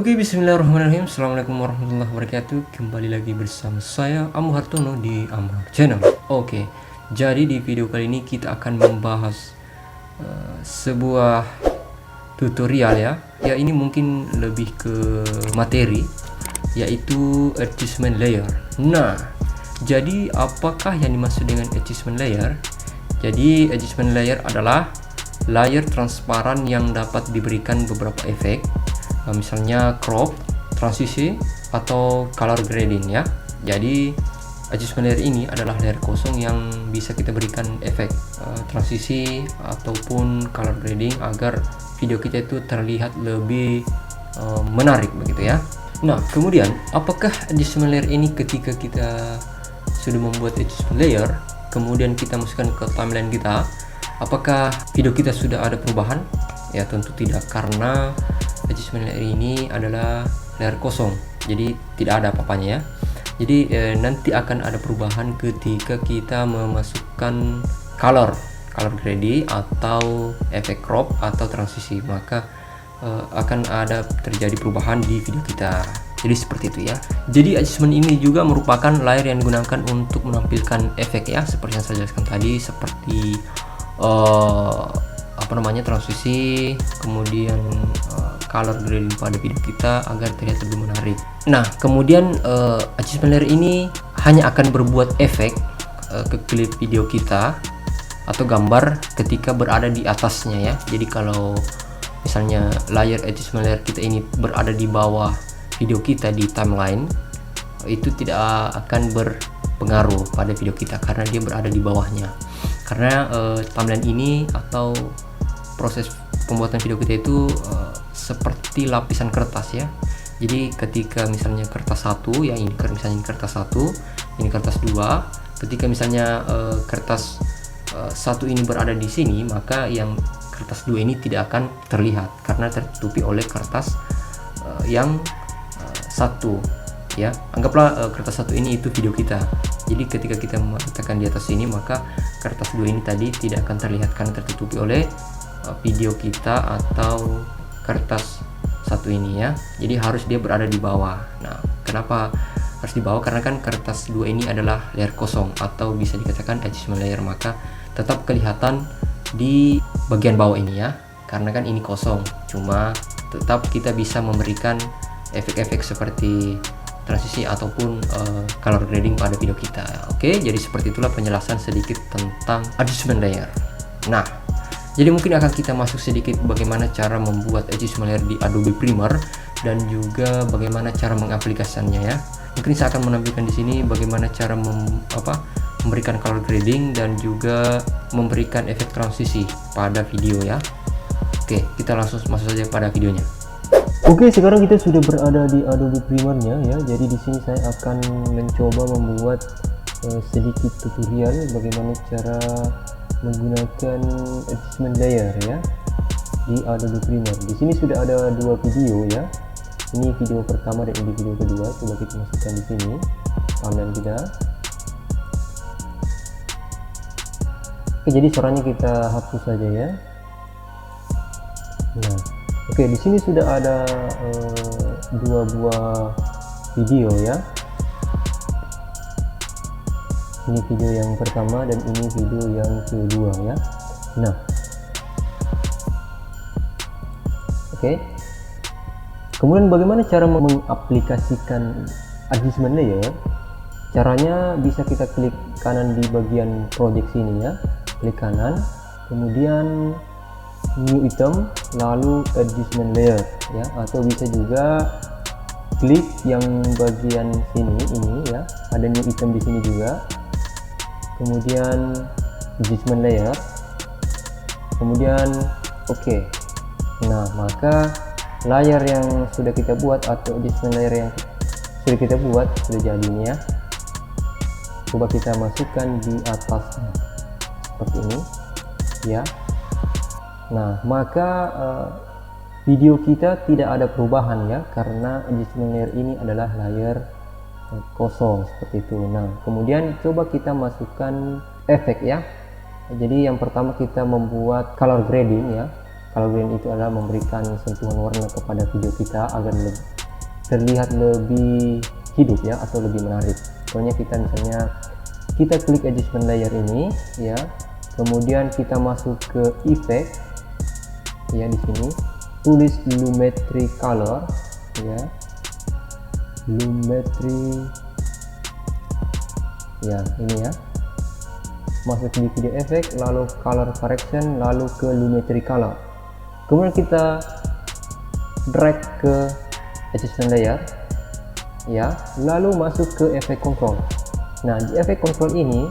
Oke, bismillahirrahmanirrahim. Assalamualaikum warahmatullahi wabarakatuh. Kembali lagi bersama saya Amu Hartono di Amhar Channel. Oke, jadi di video kali ini kita akan membahas sebuah tutorial ya. Ya, ini mungkin lebih ke materi, yaitu adjustment layer. Nah, jadi apakah yang dimaksud dengan adjustment layer? Jadi adjustment layer adalah layer transparan yang dapat diberikan beberapa efek, misalnya crop, transisi, atau color grading ya. Jadi adjustment layer ini adalah layer kosong yang bisa kita berikan efek transisi ataupun color grading agar video kita itu terlihat lebih menarik begitu ya. Nah, kemudian apakah adjustment layer ini ketika kita sudah membuat adjustment layer, kemudian kita masukkan ke timeline kita, apakah video kita sudah ada perubahan? Ya, tentu tidak, karena adjustment layer ini adalah layer kosong, jadi tidak ada apa-apanya ya. Jadi nanti akan ada perubahan ketika kita memasukkan color grading atau efek crop atau transisi, maka akan ada terjadi perubahan di video kita. Jadi seperti itu ya. Jadi adjustment ini juga merupakan layer yang digunakan untuk menampilkan efek ya, seperti yang saya jelaskan tadi, seperti transisi, kemudian color grading pada video kita agar terlihat lebih menarik. Nah, kemudian adjustment layer ini hanya akan berbuat efek ke klip video kita atau gambar ketika berada di atasnya ya. Jadi kalau misalnya layer adjustment layer kita ini berada di bawah video kita di timeline, itu tidak akan berpengaruh pada video kita karena dia berada di bawahnya. Karena timeline ini atau proses pembuatan video kita itu seperti lapisan kertas ya. Jadi ketika misalnya kertas 1 ya, ini misalnya kertas 1, ini kertas 2, ketika misalnya kertas 1 ini berada di sini, maka yang kertas 2 ini tidak akan terlihat karena tertutupi oleh kertas yang 1 ya. Anggaplah kertas 1 ini itu video kita. Jadi ketika kita meletakkan di atas sini, maka kertas 2 ini tadi tidak akan terlihat karena tertutupi oleh video kita atau kertas 1 ini ya. Jadi harus dia berada di bawah. Nah, kenapa harus di bawah? Karena kan kertas 2 ini adalah layer kosong atau bisa dikatakan adjustment layer, maka tetap kelihatan di bagian bawah ini ya. Karena kan ini kosong, cuma tetap kita bisa memberikan efek-efek seperti transisi ataupun color grading pada video kita. Oke, jadi seperti itulah penjelasan sedikit tentang adjustment layer. Nah, jadi mungkin akan kita masuk sedikit bagaimana cara membuat adjustment layer di Adobe Premiere dan juga bagaimana cara mengaplikasikannya ya. Mungkin saya akan menampilkan di sini bagaimana cara memberikan color grading dan juga memberikan efek transisi pada video ya. Oke, kita langsung masuk saja pada videonya. Oke, sekarang kita sudah berada di Adobe Premiere-nya ya. Jadi di sini saya akan mencoba membuat sedikit tutorial bagaimana cara menggunakan adjustment layer ya di Adobe Premiere. Di sini sudah ada dua video ya. Ini video pertama dan ini video kedua. Coba kita masukkan di sini timeline kita. Oke, jadi suaranya kita hapus saja ya. Nah, oke, di sini sudah ada dua buah video ya. Ini video yang pertama dan ini video yang kedua ya. Nah, oke. Kemudian bagaimana cara mengaplikasikan adjustment layer? Caranya bisa kita klik kanan di bagian project sini ya. Klik kanan, kemudian new item, lalu adjustment layer ya, atau bisa juga klik yang bagian sini ini ya, ada new item di sini juga, kemudian adjustment layer, kemudian oke. Nah, maka layar yang sudah kita buat atau adjustment layer yang sudah kita buat sudah jadi ini ya. Coba kita masukkan di atasnya seperti ini ya. Nah, maka video kita tidak ada perubahan ya, karena adjustment layer ini adalah layer kosong seperti itu. Nah, kemudian coba kita masukkan efek ya. Jadi yang pertama kita membuat color grading ya. Color grading itu adalah memberikan sentuhan warna kepada video kita agar terlihat lebih hidup ya, atau lebih menarik. Contohnya misalnya kita klik adjustment layer ini ya, kemudian kita masuk ke effect ya, di sini tulis lumetri color ya, lumetri ya, ini ya, masuk di video effect, lalu color correction, lalu ke lumetri color, kemudian kita drag ke adjustment layer ya, lalu masuk ke effect control. Nah, di effect control ini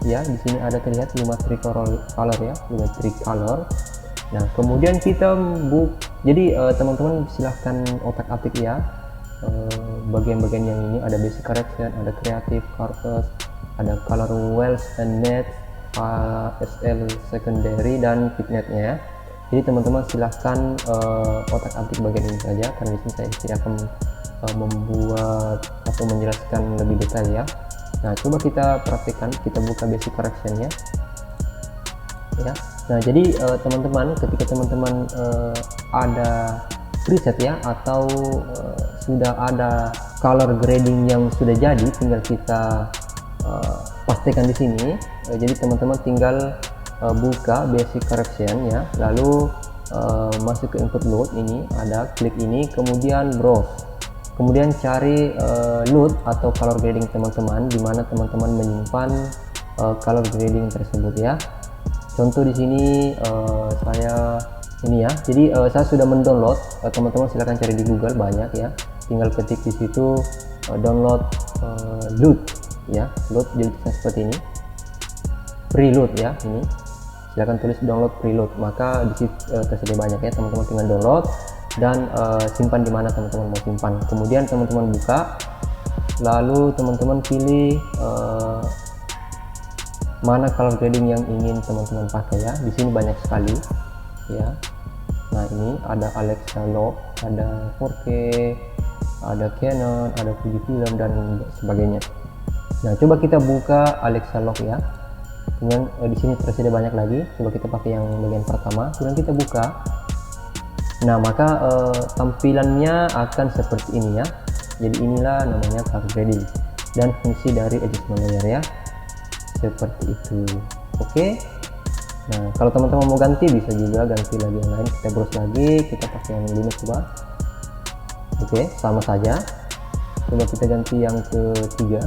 ya, di sini ada terlihat lumetri color ya, lumetri color. Nah, kemudian kita jadi teman-teman silahkan otak-atik ya bagian-bagian yang ini. Ada basic correction, ada creative, corpus, ada color wheels and net, SL secondary, dan fitnetnya ya. Jadi teman-teman silahkan otak-atik bagian ini saja, karena di sini saya tidak akan membuat atau menjelaskan lebih detail ya. Nah, coba kita praktikkan, kita buka basic correctionnya ya. Nah, jadi teman-teman, ketika teman-teman ada preset ya, atau sudah ada color grading yang sudah jadi, tinggal kita pastikan di sini. Jadi teman-teman tinggal buka basic correction ya, lalu masuk ke input load, ini ada, klik ini, kemudian browse, kemudian cari load atau color grading teman-teman, di mana teman-teman menyimpan color grading tersebut ya. Contoh di sini saya ini ya, jadi saya sudah mendownload. Teman-teman silahkan cari di Google, banyak ya, tinggal ketik di situ download load ya, load, jadi seperti ini, preload ya, ini silahkan tulis download preload, maka di situ tersedia banyak ya, teman-teman tinggal download dan simpan di mana teman-teman mau simpan. Kemudian teman-teman buka, lalu teman-teman pilih mana color grading yang ingin teman-teman pakai ya. Di sini banyak sekali ya. Nah, ini ada Alexa Log, ada 4K, ada Canon, ada Fujifilm, dan sebagainya. Nah, coba kita buka Alexa Log ya. Kemudian di sini tersedia banyak lagi. Coba kita pakai yang bagian pertama, kemudian kita buka. Nah, maka tampilannya akan seperti ini ya. Jadi inilah namanya color grading dan fungsi dari adjustment layer ya, seperti itu. Oke. Nah, kalau teman-teman mau ganti, bisa juga ganti lagi yang lain. Kita browse lagi, kita pakai yang limit coba. Oke, sama saja. Coba kita ganti yang ketiga.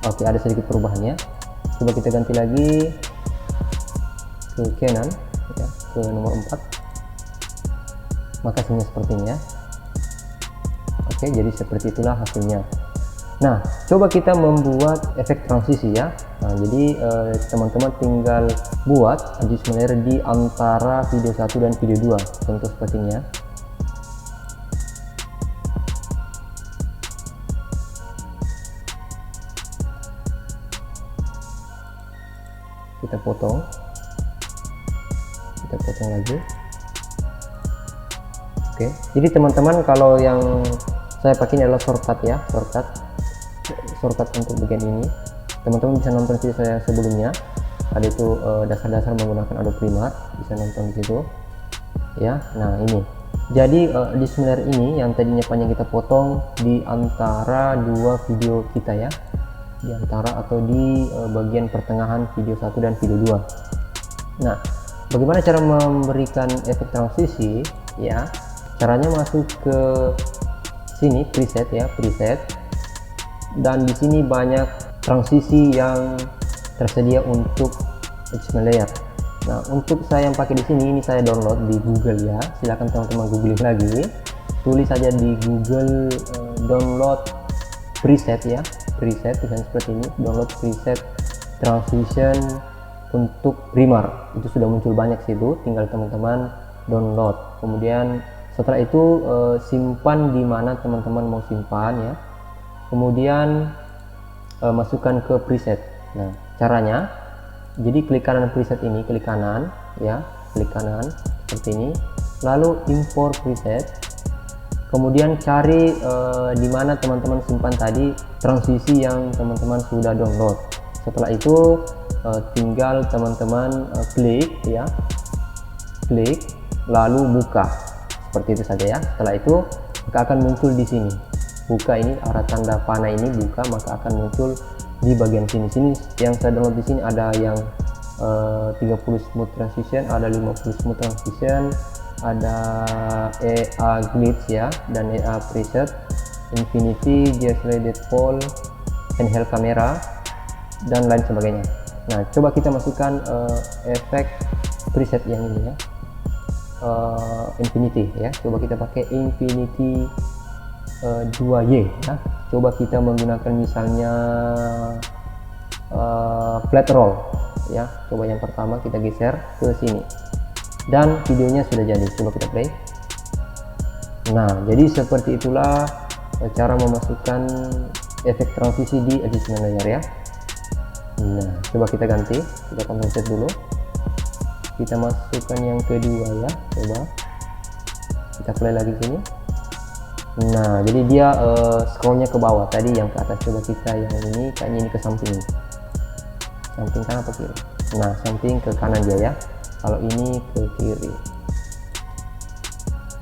Oke, ada sedikit perubahannya. Coba kita ganti lagi ke Canon ya, ke nomor 4. Maka hasilnya seperti ini ya. Oke, jadi seperti itulah hasilnya. Nah, coba kita membuat efek transisi ya. Nah, jadi teman-teman tinggal buat adjustment layer di antara video 1 dan video 2, contoh seperti ini ya. Kita potong lagi. Oke, jadi teman-teman, kalau yang saya pakai ini adalah shortcut ya, shortcut untuk bagian ini. Teman-teman bisa nonton video saya sebelumnya, ada itu dasar-dasar menggunakan Adobe Premiere, bisa nonton di situ ya. Nah, ini jadi adjustment layer ini yang tadinya panjang kita potong di antara dua video kita ya, di antara atau di bagian pertengahan video 1 dan video 2. Nah, bagaimana cara memberikan efek transisi ya? Caranya masuk ke sini, preset ya, preset, dan di sini banyak transisi yang tersedia untuk adjustment layer. Nah, untuk saya yang pakai di sini, ini saya download di Google ya. Silahkan teman-teman googling lagi, tulis saja di Google download preset ya, preset, tulisan seperti ini, download preset transition untuk Premiere. Itu sudah muncul banyak situ, tinggal teman-teman download. Kemudian setelah itu simpan di mana teman-teman mau simpan ya. Kemudian masukkan ke preset. Nah, caranya, jadi klik kanan preset ini, klik kanan ya, klik kanan seperti ini, lalu import preset. Kemudian cari di mana teman-teman simpan tadi transisi yang teman-teman sudah download. Setelah itu tinggal teman-teman klik ya, klik, lalu buka. Seperti itu saja ya. Setelah itu maka akan muncul di sini. Buka ini arah tanda panah ini buka, maka akan muncul di bagian sini. Yang saya download di sini ada yang 30 smooth transition, ada 50 smooth transition, ada EA glitch ya, dan EA preset, infinity, just rated fall, handheld camera, dan lain sebagainya. Nah, coba kita masukkan efek preset yang ini ya, infinity ya. Coba kita pakai infinity 2Y ya. Coba kita menggunakan misalnya flat roll ya. Coba yang pertama kita geser ke sini dan videonya sudah jadi. Coba kita play. Nah, jadi seperti itulah cara memasukkan efek transisi di adjustment layer ya. Nah, coba kita ganti, kita akan reset dulu, kita masukkan yang kedua ya. Coba kita play lagi sini. Nah, jadi dia scrollnya ke bawah, tadi yang ke atas. Coba kita yang ini, kayaknya ini ke samping kanan atau kiri. Nah, samping ke kanan dia ya, kalau ini ke kiri.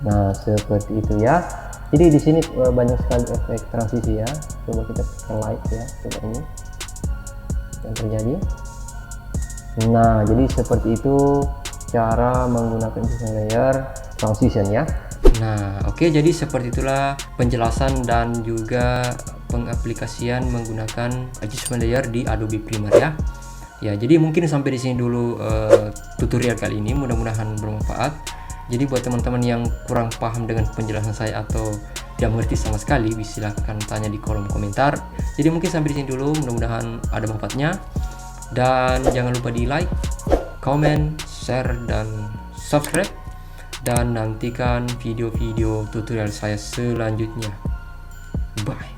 Nah, seperti itu ya. Jadi di sini banyak sekali efek transisi ya. Coba kita tekan light ya, coba ini yang terjadi. Nah, jadi seperti itu cara menggunakan adjustment layer transition ya. Nah, oke, jadi seperti itulah penjelasan dan juga pengaplikasian menggunakan adjustment layer di Adobe Premiere ya. Ya, jadi mungkin sampai di sini dulu tutorial kali ini, mudah-mudahan bermanfaat. Jadi buat teman-teman yang kurang paham dengan penjelasan saya atau tidak mengerti sama sekali, silahkan tanya di kolom komentar. Jadi mungkin sampai di sini dulu, mudah-mudahan ada manfaatnya. Dan jangan lupa di like, comment, share, dan subscribe. Dan nantikan video-video tutorial saya selanjutnya. Bye.